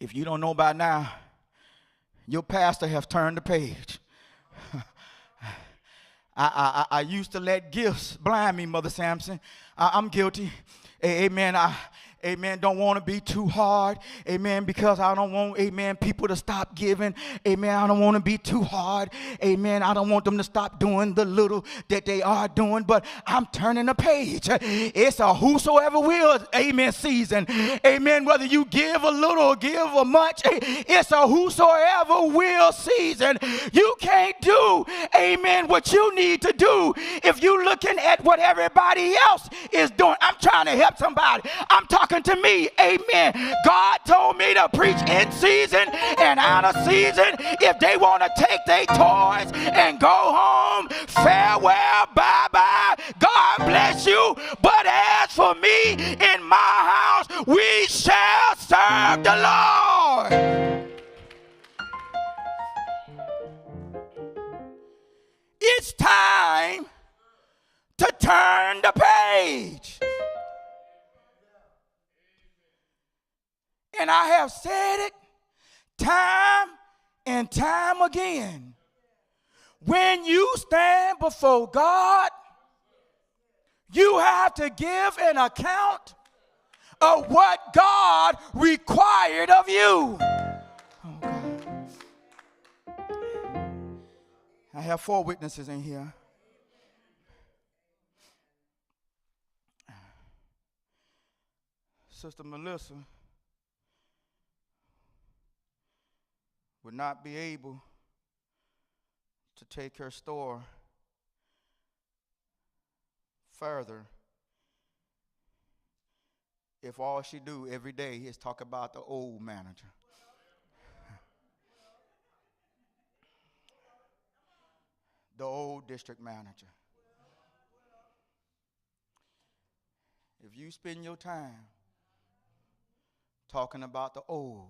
If you don't know by now, your pastor has turned the page. I used to let gifts blind me, Mother Sampson. I'm guilty. Amen. Amen. Don't want to be too hard. Amen. Because I don't want, amen, people to stop giving. Amen. I don't want to be too hard. Amen. I don't want them to stop doing the little that they are doing. But I'm turning a page. It's a whosoever will, amen, season. Amen. Whether you give a little or give a much, it's a whosoever will season. You can't do, amen, what you need to do if you're looking at what everybody else is doing. I'm trying to help somebody. I'm talking to me, amen. God told me to preach in season and out of season. If they want to take their toys and go home, farewell, bye-bye, God bless you. But as for me in my house, we shall serve the Lord. It's time to turn the page. And I have said it time and time again. When you stand before God, you have to give an account of what God required of you. Oh God. I have 4 witnesses in here. Sister Melissa would not be able to take her store further if all she do every day is talk about the old manager. The old district manager. If you spend your time talking about the old,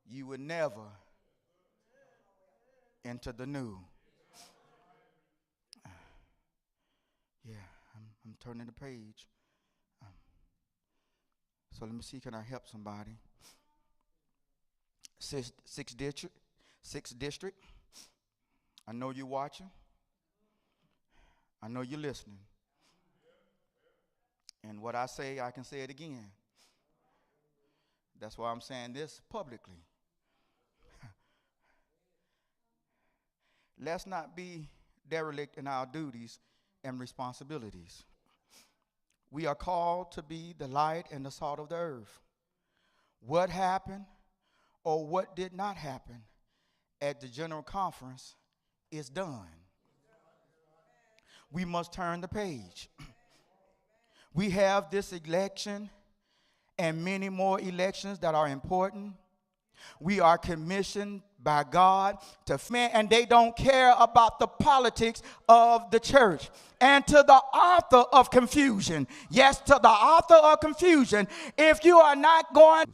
you would never enter the new. Yeah, I'm turning the page. So let me see, can I help somebody? Sixth district. I know you're watching. I know you're listening. And what I say, I can say it again. That's why I'm saying this publicly. Let's not be derelict in our duties and responsibilities. We are called to be the light and the salt of the earth. What happened or what did not happen at the general conference is done. We must turn the page. We have this election and many more elections that are important. We are commissioned by God to and they don't care about the politics of the church. And to the author of confusion, yes, to the author of confusion, if you are not going,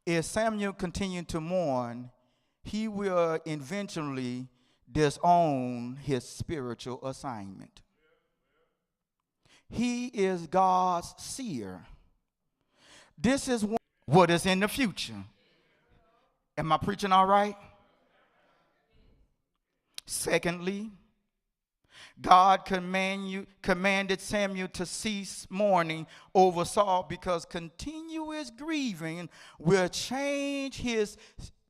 if Samuel continued to mourn, he will eventually disown his spiritual assignment. He is God's seer. This is what is in the future. Am I preaching all right? Secondly, God commanded Samuel to cease mourning over Saul because continuous grieving will change his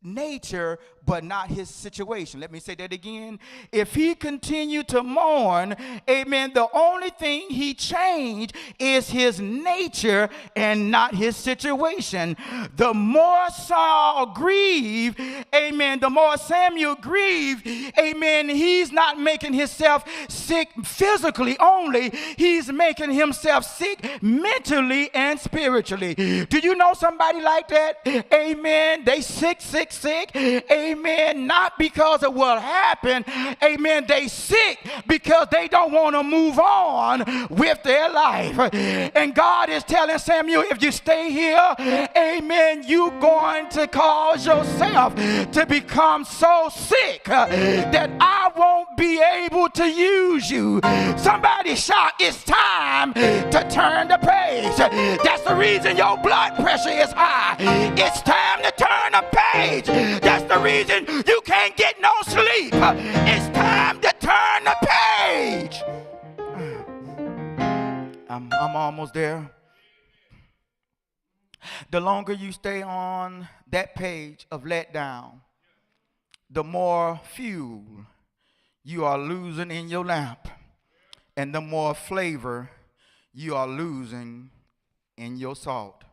nature but not his situation. Let me say that again. If he continued to mourn, amen, the only thing he changed is his nature and not his situation. The more Saul grieved, amen, the more Samuel grieved, amen, he's not making himself sick physically only, he's making himself sick mentally and spiritually. Do you know somebody like that? Amen. They sick sick, amen, not because of what happened, amen. They sick because they don't want to move on with their life. And God is telling Samuel, if you stay here, amen, you're going to cause yourself to become so sick that I won't be able to use you. Somebody shout, it's time to turn the page. That's the reason your blood pressure is high. It's time to turn the page. That's the reason you can't get no sleep. It's time to turn the page. I'm almost there. The longer you stay on that page of letdown, the more fuel you are losing in your lamp, and the more flavor you are losing in your salt.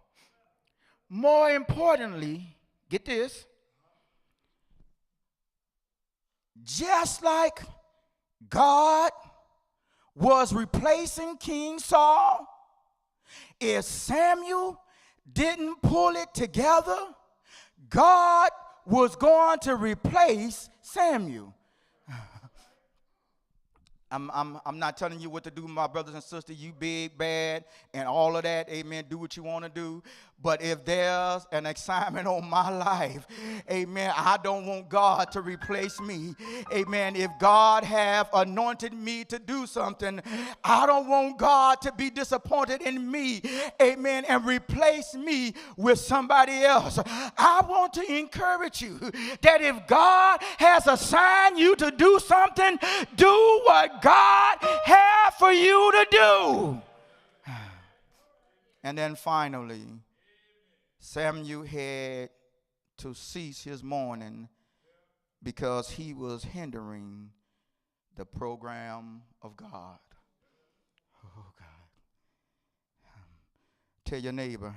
More importantly, get this, just like God was replacing King Saul, if Samuel didn't pull it together, God was going to replace Samuel. I'm not telling you what to do, my brothers and sisters. You big, bad, and all of that. Amen. Do what you want to do. But if there's an assignment on my life, amen, I don't want God to replace me. Amen. If God have anointed me to do something, I don't want God to be disappointed in me. Amen. And replace me with somebody else. I want to encourage you that if God has assigned you to do something, do what God had for you to do. And then finally, Samuel had to cease his mourning because he was hindering the program of God. Oh, God. Tell your neighbor,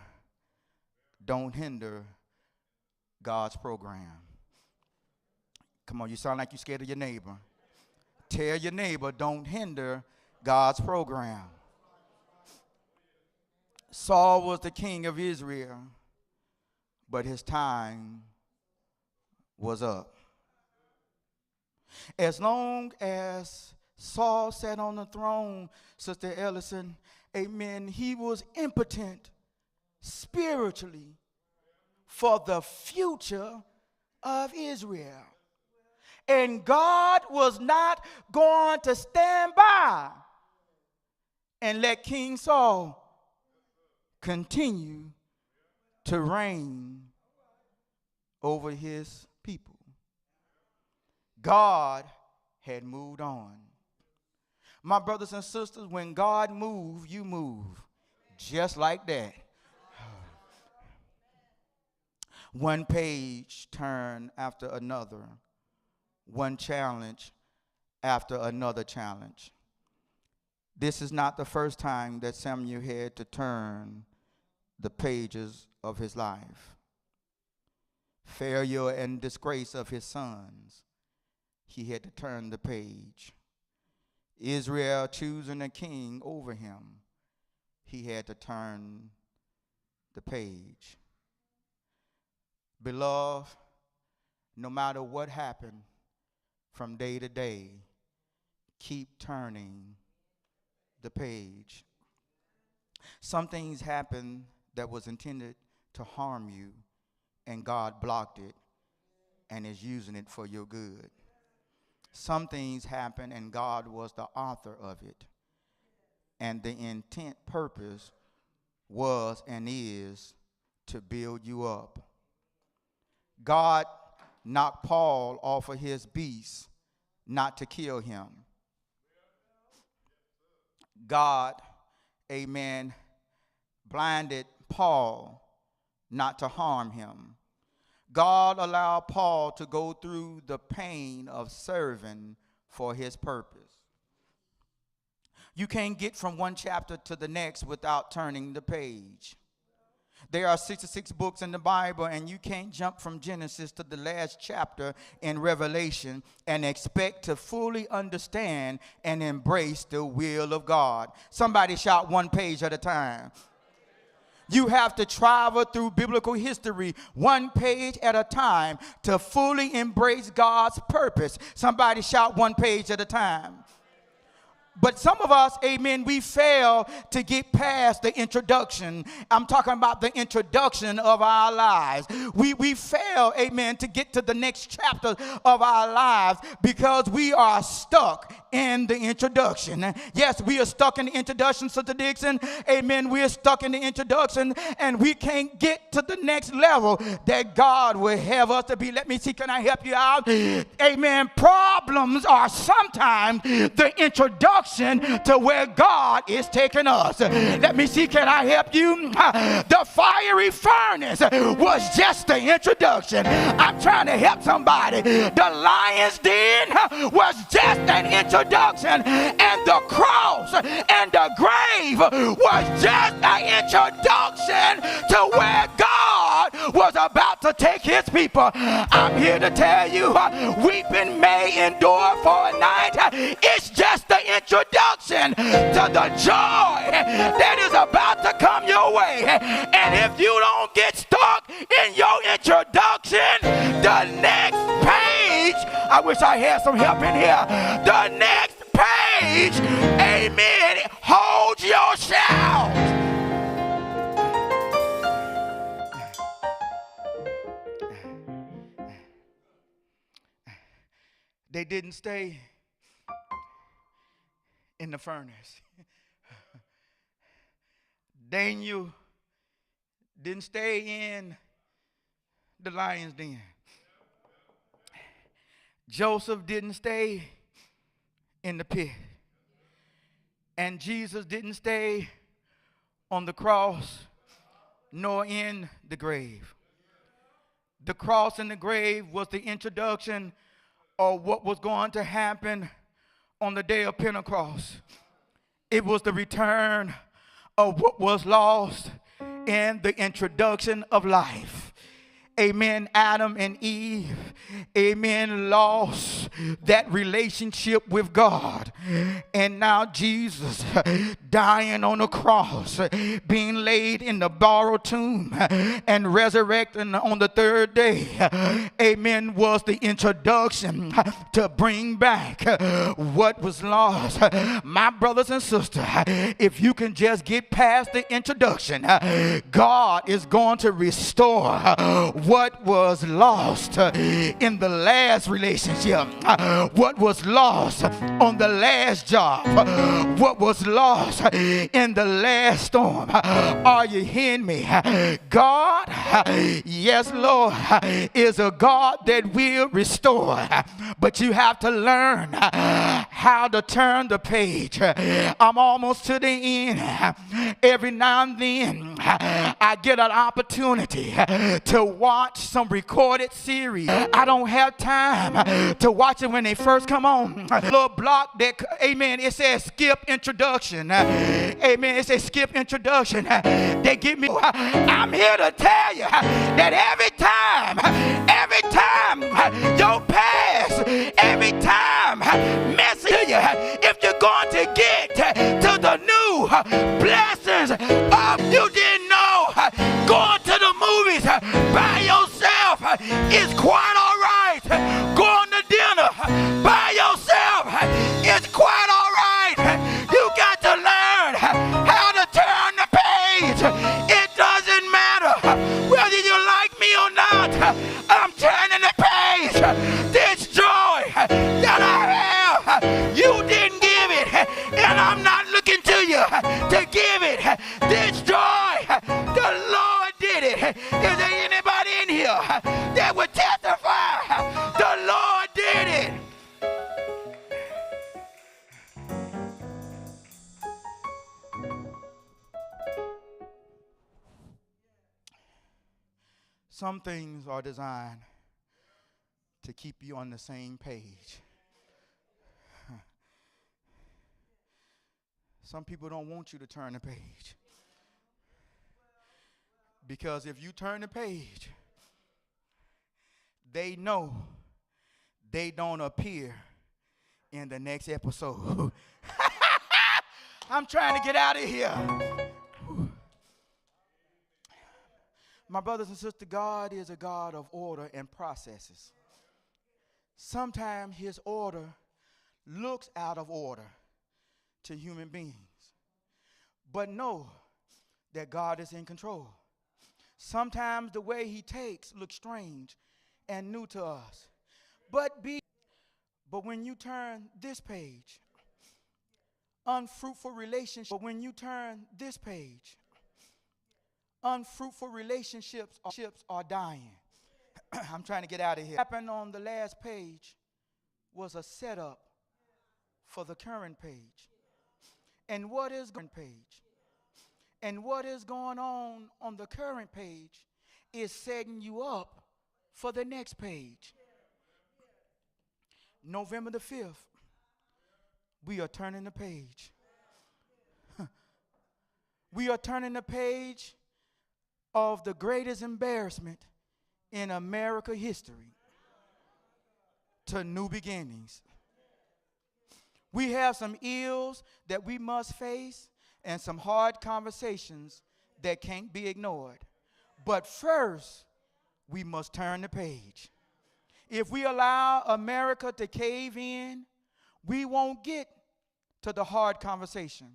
don't hinder God's program. Come on, you sound like you're scared of your neighbor. Tell your neighbor, don't hinder God's program. Saul was the king of Israel, but his time was up. As long as Saul sat on the throne, Sister Ellison, amen, he was impotent spiritually for the future of Israel. And God was not going to stand by and let King Saul continue to reign over his people. God had moved on. My brothers and sisters, when God moves, you move. Just like that. One page turned after another. One challenge after another challenge. This is not the first time that Samuel had to turn the pages of his life. Failure and disgrace of his sons, he had to turn the page. Israel choosing a king over him, he had to turn the page. Beloved, no matter what happened from day to day, keep turning the page. Some things happen that was intended to harm you, and God blocked it and is using it for your good. Some things happen and God was the author of it, and the intent, purpose was and is to build you up. God knocked Paul off of his beast not to kill him. God, amen, blinded Paul not to harm him. God allowed Paul to go through the pain of serving for his purpose. You can't get from one chapter to the next without turning the page. There are 66 books in the Bible, and you can't jump from Genesis to the last chapter in Revelation and expect to fully understand and embrace the will of God. Somebody shout, one page at a time. You have to travel through biblical history one page at a time to fully embrace God's purpose. Somebody shout, one page at a time. But some of us, amen, we fail to get past the introduction. I'm talking about the introduction of our lives. We fail, amen, to get to the next chapter of our lives because we are stuck in the introduction. Yes, we are stuck in the introduction, Sister Dixon. Amen, we are stuck in the introduction and we can't get to the next level that God will have us to be. Let me see, can I help you out? Amen. Problems are sometimes the introduction to where God is taking us. Let me see, can I help you? The fiery furnace was just the introduction. I'm trying to help somebody. The lion's den was just an introduction, and the cross and the grave was just an introduction to where God was about to take his people. I'm here to tell you, weeping may endure for a night. It's just the introduction to the joy that is about to come your way. And if you don't get stuck in your introduction, the next page, I wish I had some help in here, the next page, amen, hold your shout. They didn't stay in the furnace. Daniel didn't stay in the lion's den. Joseph didn't stay in the pit. And Jesus didn't stay on the cross nor in the grave. The cross and the grave was the introduction of what was going to happen on the day of Pentecost. It was the return of what was lost in the introduction of life. Amen. Adam and Eve, amen, lost that relationship with God. And now Jesus dying on the cross, being laid in the borrowed tomb and resurrecting on the third day, amen, was the introduction to bring back what was lost. My brothers and sisters, if you can just get past the introduction, God is going to restore what was lost in the last relationship, what was lost on the last job, what was lost in the last storm. Are you hearing me? God, yes, Lord, is a God that will restore, but you have to learn how to turn the page. I'm almost to the end. Every now and then I get an opportunity to watch some recorded series. I don't have time to watch it when they first come on. A little block that, amen, it says skip introduction. Amen, it says skip introduction. They give me, I'm here to tell you that every time your past, every time messing to you, if you're going to get to the new blessings you didn't know, going to the movies by yourself is quite all right. Going to dinner by yourself is quite all right. You got to learn how to turn the page. It doesn't matter whether you like me or not. I'm turning the page. This joy that I have, you didn't give it, and I'm not looking to you to give it. This joy, the Lord did it. Is there anybody in here that would testify the Lord did it? Some things are designed to keep you on the same page. Some people don't want you to turn the page. Because if you turn the page, they know they don't appear in the next episode. I'm trying to get out of here. My brothers and sisters, God is a God of order and processes. Sometimes his order looks out of order to human beings. But know that God is in control. Sometimes the way he takes looks strange and new to us. But when you turn this page, unfruitful relationships. But when you turn this page, unfruitful relationships are dying. I'm trying to get out of here. What happened on the last page was a setup for the current page. And what is going page? And what is going on the current page is setting you up for the next page. November the 5th, we are turning the page. We are turning the page of the greatest embarrassment in America history to new beginnings. We have some ills that we must face and some hard conversations that can't be ignored. But first, we must turn the page. If we allow America to cave in, we won't get to the hard conversation.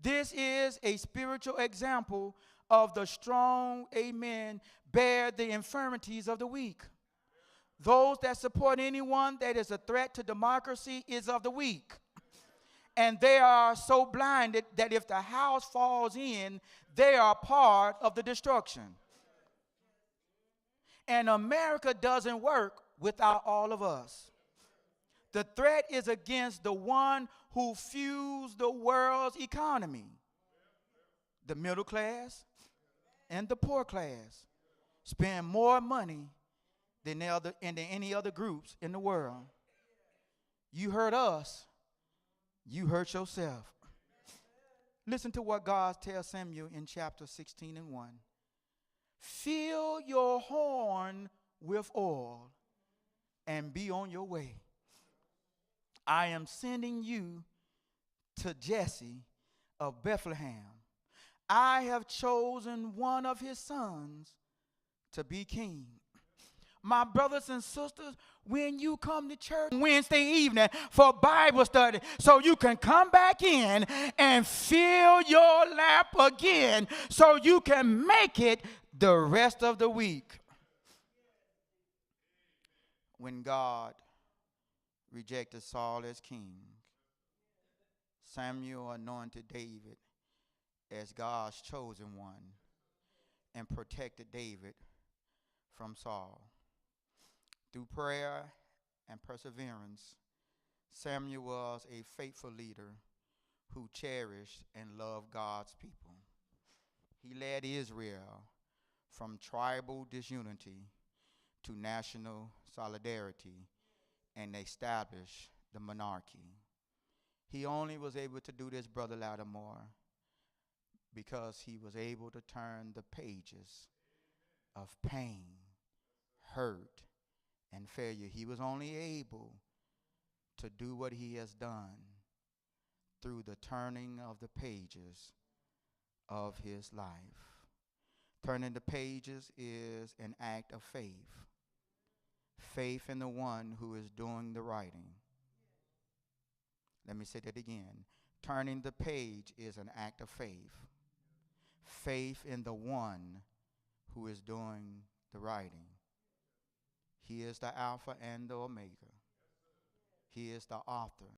This is a spiritual example of the strong, amen, bear the infirmities of the weak. Those that support anyone that is a threat to democracy is of the weak. And they are so blinded that if the house falls in, they are part of the destruction. And America doesn't work without all of us. The threat is against the one who fuels the world's economy. The middle class and the poor class spend more money than any other groups in the world. You hurt us, you hurt yourself. Listen to what God tells Samuel in chapter 16:1. Fill your horn with oil and be on your way. I am sending you to Jesse of Bethlehem. I have chosen one of his sons to be king. My brothers and sisters, when you come to church Wednesday evening for Bible study, so you can come back in and fill your lap again so you can make it the rest of the week. When God rejected Saul as king, Samuel anointed David as God's chosen one and protected David from Saul. Through prayer and perseverance, Samuel was a faithful leader who cherished and loved God's people. He led Israel from tribal disunity to national solidarity and established the monarchy. He only was able to do this, Brother Lattimore, because he was able to turn the pages of pain, hurt, and failure. He was only able to do what he has done through the turning of the pages of his life. Turning the pages is an act of faith. Faith in the one who is doing the writing. Let me say that again. Turning the page is an act of faith. Faith in the one who is doing the writing. He is the Alpha and the Omega. He is the author